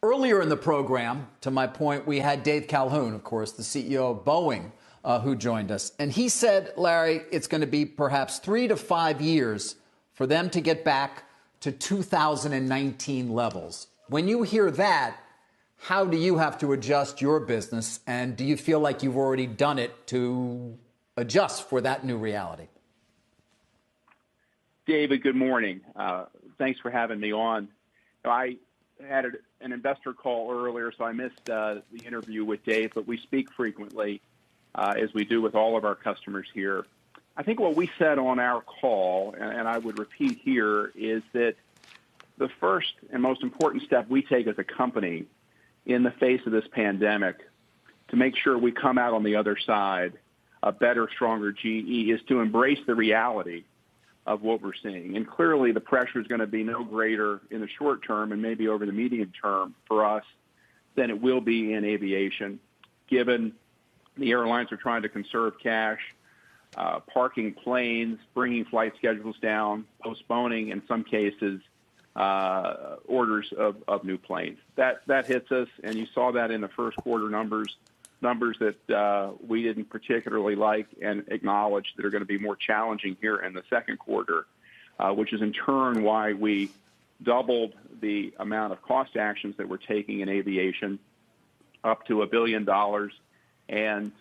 Earlier in the program, to my point, we had Dave Calhoun, of course, the CEO of Boeing, who joined us. And he said, Larry, it's going to be perhaps 3 to 5 years for them to get back to 2019 levels. When you hear that, how do you have to adjust your business? And do you feel like you've already done it to adjust for that new reality? David, good morning. Thanks for having me on. I had an investor call earlier, so I missed the interview with Dave, but we speak frequently, as we do with all of our customers here. I think what we said on our call, and I would repeat here, is that the first and most important step we take as a company in the face of this pandemic to make sure we come out on the other side a better, stronger GE is to embrace the reality of what we're seeing. And clearly the pressure is going to be no greater in the short term and maybe over the medium term for us than it will be in aviation, given the airlines are trying to conserve cash, parking planes, bringing flight schedules down, postponing, in some cases, orders of new planes. That hits us, and you saw that in the first quarter numbers that we didn't particularly like and acknowledge that are going to be more challenging here in the second quarter, which is in turn why we doubled the amount of cost actions that we're taking in aviation up to $1 billion and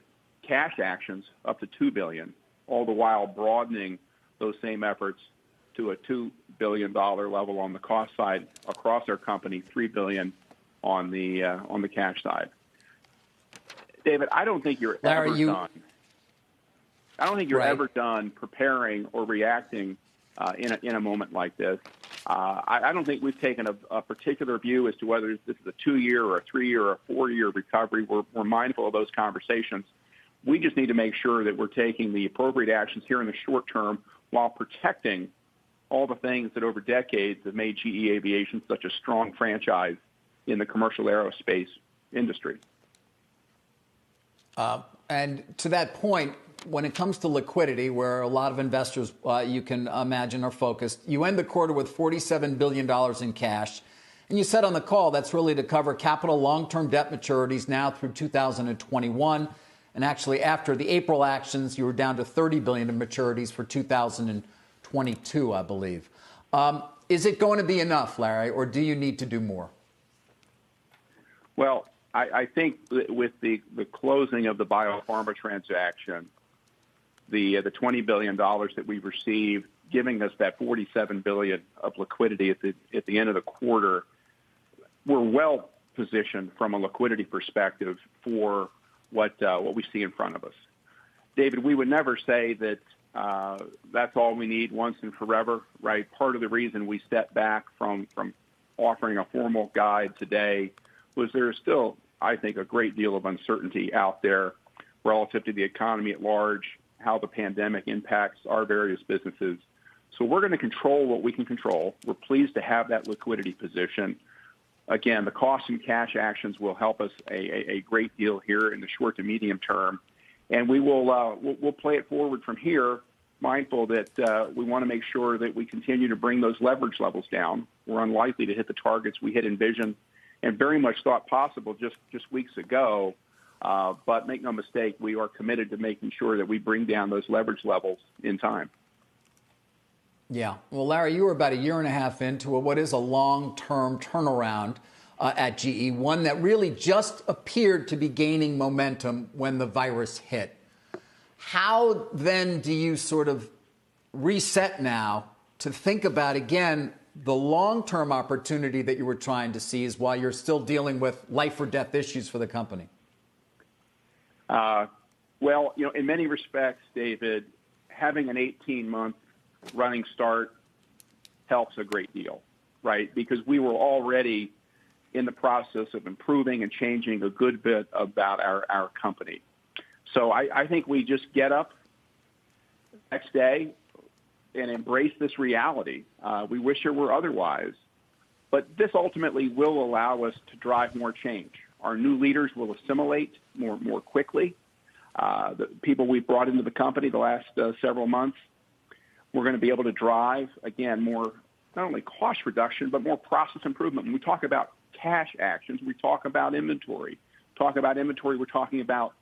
cash actions up to $2 billion, all the while broadening those same efforts to a $2 billion level on the cost side across our company, $3 billion on the cash side. David, I don't think you're ever done. I don't think you're ever done preparing or reacting in a moment like this. I don't think we've taken a particular view as to whether this is a 2-year or a 3-year or a 4-year recovery. We're mindful of those conversations. We just need to make sure that we're taking the appropriate actions here in the short term while protecting all the things that over decades have made GE Aviation such a strong franchise in the commercial aerospace industry. And to that point, when it comes to liquidity, where a lot of investors, you can imagine, are focused, you end the quarter with $47 billion in cash. And you said on the call that's really to cover capital long-term debt maturities now through 2021. And actually, after the April actions, you were down to $30 billion in maturities for 2022, I believe. Is it going to be enough, Larry, or do you need to do more? Well, I think with the closing of the biopharma transaction, the $20 billion that we've received, giving us that $47 billion of liquidity at the end of the quarter, we're well positioned from a liquidity perspective for what we see in front of us. David, we would never say that that's all we need once and forever, right? Part of the reason we stepped back from offering a formal guide today was there is still, I think, a great deal of uncertainty out there relative to the economy at large, how the pandemic impacts our various businesses. So we're going to control what we can control. We're pleased to have that liquidity position. Again, the cost and cash actions will help us a great deal here in the short to medium term. And we'll play it forward from here, mindful that we want to make sure that we continue to bring those leverage levels down. We're unlikely to hit the targets we had envisioned and very much thought possible just weeks ago. But make no mistake, we are committed to making sure that we bring down those leverage levels in time. Yeah. Well, Larry, you were about 1.5 years into what is a long-term turnaround at GE, one that really just appeared to be gaining momentum when the virus hit. How then do you sort of reset now to think about, again, the long-term opportunity that you were trying to seize while you're still dealing with life or death issues for the company? Well, in many respects, David, having an 18-month running start helps a great deal, right? Because we were already in the process of improving and changing a good bit about our company. So I think we just get up next day and embrace this reality. We wish it were otherwise, but this ultimately will allow us to drive more change. Our new leaders will assimilate more quickly. The people we've brought into the company the last several months, we're going to be able to drive, again, more not only cost reduction, but more process improvement. When we talk about cash actions, we talk about inventory. We're talking about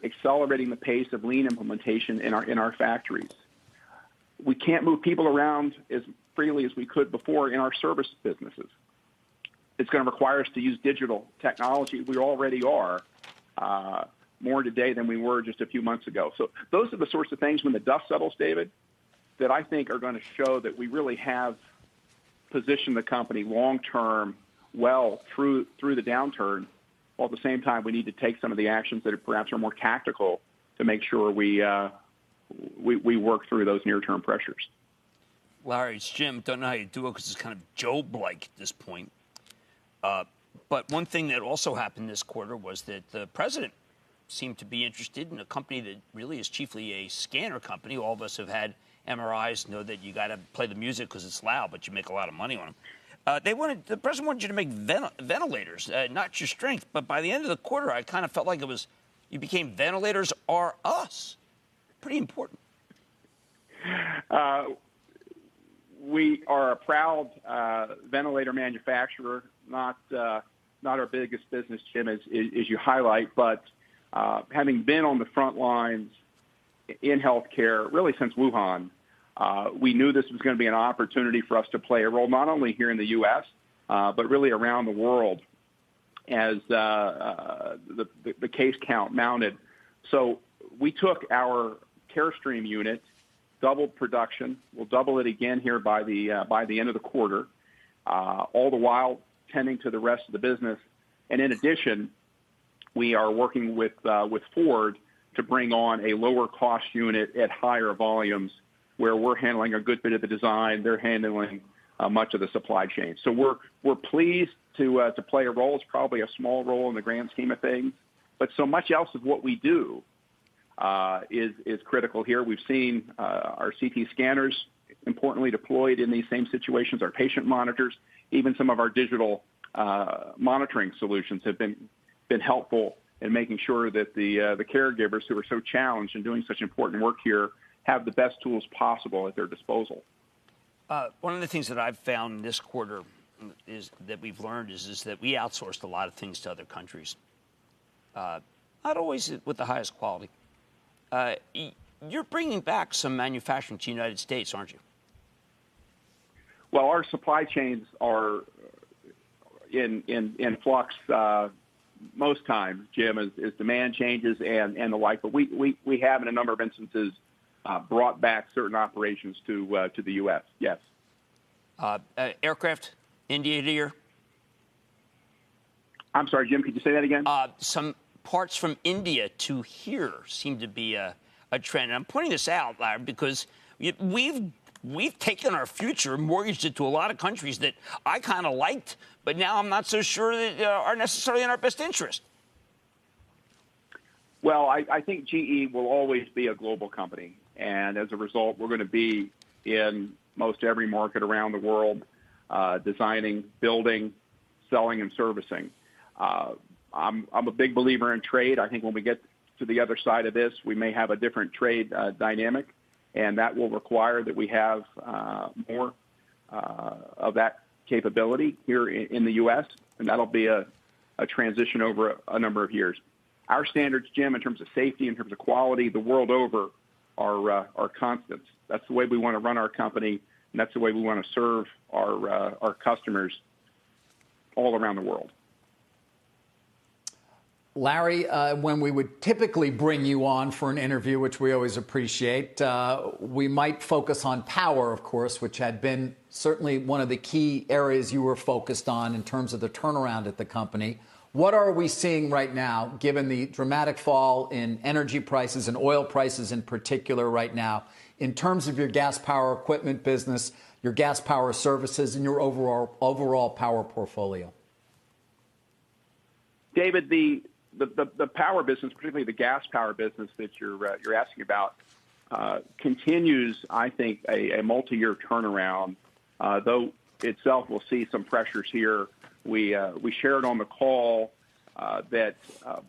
accelerating the pace of lean implementation in our factories. We can't move people around as freely as we could before in our service businesses. It's going to require us to use digital technology. We already are more today than we were just a few months ago. So those are the sorts of things, when the dust settles, David, that I think are going to show that we really have positioned the company long-term well through the downturn, while at the same time we need to take some of the actions that perhaps are more tactical to make sure we work through those near-term pressures. Larry, it's Jim. Don't know how you do it because it's kind of Job-like at this point. But one thing that also happened this quarter was that the president seemed to be interested in a company that really is chiefly a scanner company. All of us have had MRIs, know that you got to play the music because it's loud, but you make a lot of money on them. The president wanted you to make ventilators, not your strength. But by the end of the quarter, I kind of felt like you became ventilators are us. Pretty important. We are a proud ventilator manufacturer, not our biggest business, Jim, as you highlight, but having been on the front lines in healthcare really since Wuhan, we knew this was going to be an opportunity for us to play a role not only here in the U.S., but really around the world as the case count mounted. So we took our Carestream unit, doubled production. We'll double it again here by the end of the quarter, all the while tending to the rest of the business. And in addition, we are working with Ford to bring on a lower cost unit at higher volumes, where we're handling a good bit of the design, they're handling much of the supply chain. So we're pleased to play a role. It's probably a small role in the grand scheme of things, but so much else of what we do is critical here. We've seen our CT scanners importantly deployed in these same situations, our patient monitors, even some of our digital monitoring solutions have been helpful in making sure that the caregivers who are so challenged and doing such important work here have the best tools possible at their disposal. One of the things that I've found this quarter is that we've learned is that we outsourced a lot of things to other countries, not always with the highest quality. You're bringing back some manufacturing to the United States, aren't you? Well, our supply chains are in flux most times, Jim, as demand changes and the like. But we have, in a number of instances, brought back certain operations to the U.S., yes. Aircraft, India here? I'm sorry, Jim, could you say that again? Some parts from India to here seem to be a trend. And I'm pointing this out, Larry, because we've taken our future, mortgaged it to a lot of countries that I kind of liked, but now I'm not so sure that are necessarily in our best interest. Well, I think GE will always be a global company, and as a result, we're going to be in most every market around the world, designing, building, selling, and servicing. I'm a big believer in trade. I think when we get to the other side of this, we may have a different trade dynamic, and that will require that we have more of that capability here in the U.S., and that'll be a transition over a number of years. Our standards, Jim, in terms of safety, in terms of quality, the world over, are constants. That's the way we want to run our company, and that's the way we want to serve our customers all around the world. Larry, when we would typically bring you on for an interview, which we always appreciate, we might focus on power, of course, which had been certainly one of the key areas you were focused on in terms of the turnaround at the company. What are we seeing right now, given the dramatic fall in energy prices and oil prices in particular right now, in terms of your gas power equipment business, your gas power services, and your overall power portfolio? David, the power business, particularly the gas power business that you're asking about, continues, I think, a multi-year turnaround, though itself will see some pressures here. We shared on the call that,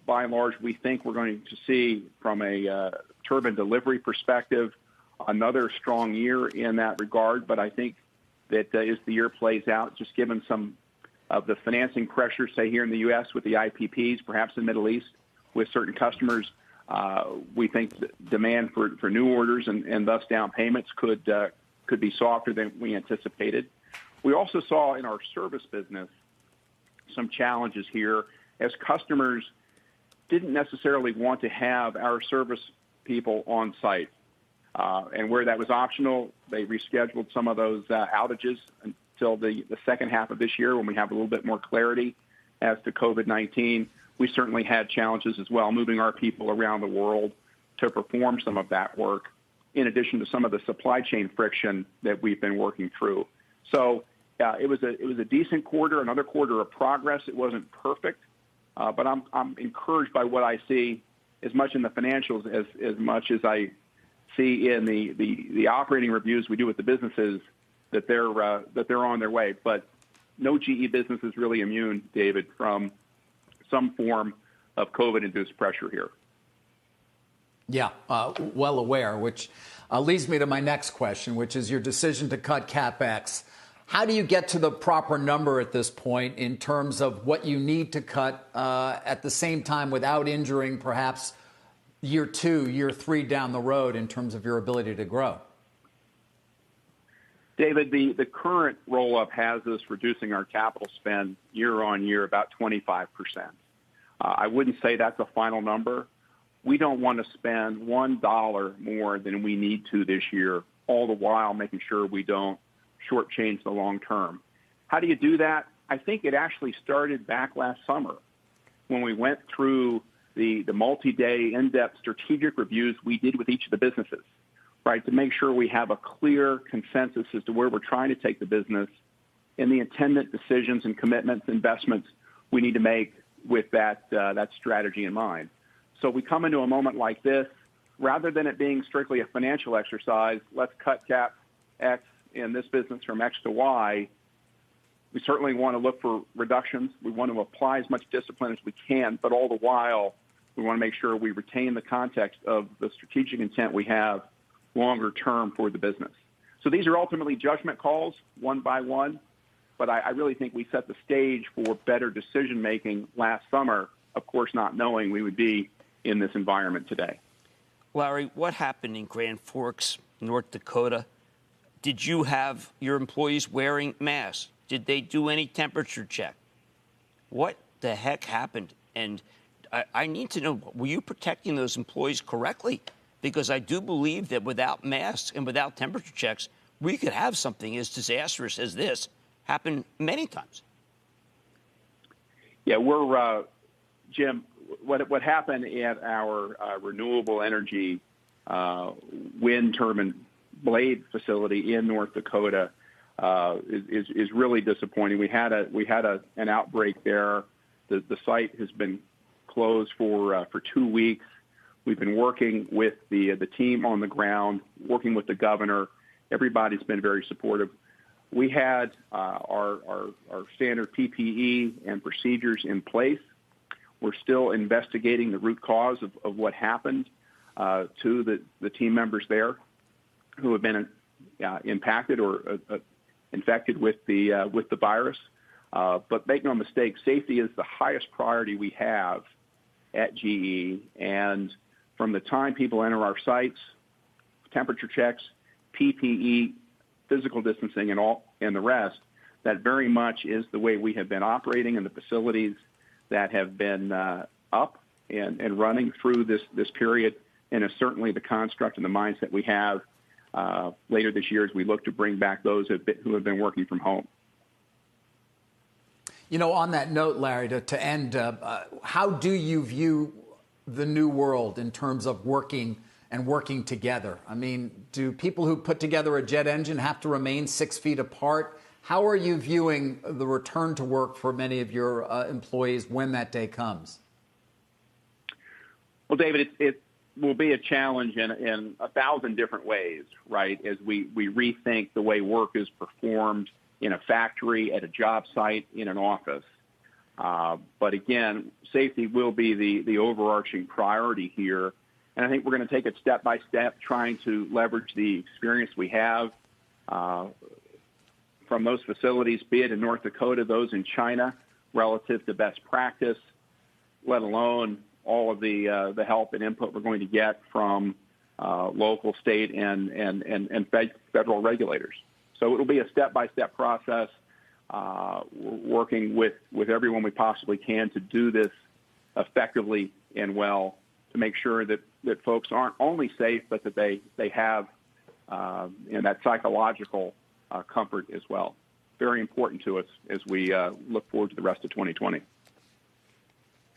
by and large, we think we're going to see, from a turbine delivery perspective, another strong year in that regard. But I think that as the year plays out, just given some of the financing pressure, say here in the U.S. with the IPPs, perhaps in the Middle East with certain customers. We think that demand for new orders and thus down payments could be softer than we anticipated. We also saw in our service business some challenges here as customers didn't necessarily want to have our service people on site. And where that was optional, they rescheduled some of those outages until the second half of this year when we have a little bit more clarity as to COVID-19. We certainly had challenges as well, moving our people around the world to perform some of that work, in addition to some of the supply chain friction that we've been working through. So it was a decent quarter, another quarter of progress. It wasn't perfect, but I'm encouraged by what I see as much in the financials as much as I see in the operating reviews we do with the businesses that they're on their way. But no GE business is really immune, David, from some form of COVID-induced pressure here. Yeah, well aware, which leads me to my next question, which is your decision to cut capex. How do you get to the proper number at this point in terms of what you need to cut at the same time without injuring perhaps year 2, year 3 down the road in terms of your ability to grow? David, the current roll-up has us reducing our capital spend year on year about 25%. I wouldn't say that's a final number. We don't want to spend $1 more than we need to this year, all the while making sure we don't shortchange the long term. How do you do that? I think it actually started back last summer when we went through the multi-day in-depth strategic reviews we did with each of the businesses, right, to make sure we have a clear consensus as to where we're trying to take the business and the attendant decisions and commitments, investments we need to make with that strategy in mind. So we come into a moment like this, rather than it being strictly a financial exercise, let's cut CapEx in this business from X to Y. We certainly want to look for reductions. We want to apply as much discipline as we can, but all the while, we want to make sure we retain the context of the strategic intent we have longer term for the business. So these are ultimately judgment calls, one by one, but I really think we set the stage for better decision-making last summer, of course not knowing we would be in this environment today. Larry, what happened in Grand Forks, North Dakota? Did you have your employees wearing masks? Did they do any temperature check? What the heck happened? And I need to know, were you protecting those employees correctly? Because I do believe that without masks and without temperature checks, we could have something as disastrous as this happen many times. Yeah, we're, Jim, what happened at our renewable energy wind turbine blade facility in North Dakota is really disappointing. We had an outbreak there. The site has been closed for 2 weeks. We've been working with the team on the ground, working with the governor. Everybody's been very supportive. We had our standard PPE and procedures in place. We're still investigating the root cause of what happened to the team members there who have been impacted or infected with the virus. But make no mistake, safety is the highest priority we have at GE. And from the time people enter our sites, temperature checks, PPE, physical distancing, and the rest, that very much is the way we have been operating in the facilities that have been up and running through this period, and is certainly the construct and the mindset we have later this year as we look to bring back those who have been working from home. You know, on that note, Larry, to end, how do you view the new world in terms of working together? I mean, do people who put together a jet engine have to remain 6 feet apart? How are you viewing the return to work for many of your employees when that day comes? Well, David, it will be a challenge in 1,000 different ways, right, as we rethink the way work is performed in a factory, at a job site, in an office. But again, safety will be the overarching priority here. And I think we're going to take it step by step, trying to leverage the experience we have from those facilities, be it in North Dakota, those in China, relative to best practice, let alone all of the help and input we're going to get from local, state, and federal regulators. So it'll be a step-by-step process, working with everyone we possibly can to do this effectively and well, to make sure that folks aren't only safe, but that they have that psychological comfort as well. Very important to us as we look forward to the rest of 2020.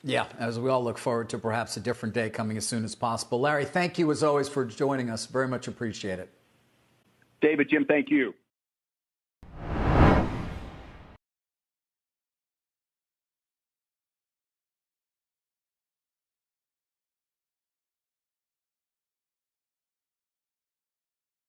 Yeah, as we all look forward to perhaps a different day coming as soon as possible. Larry, thank you as always for joining us. Very much appreciate it. David, Jim, thank you.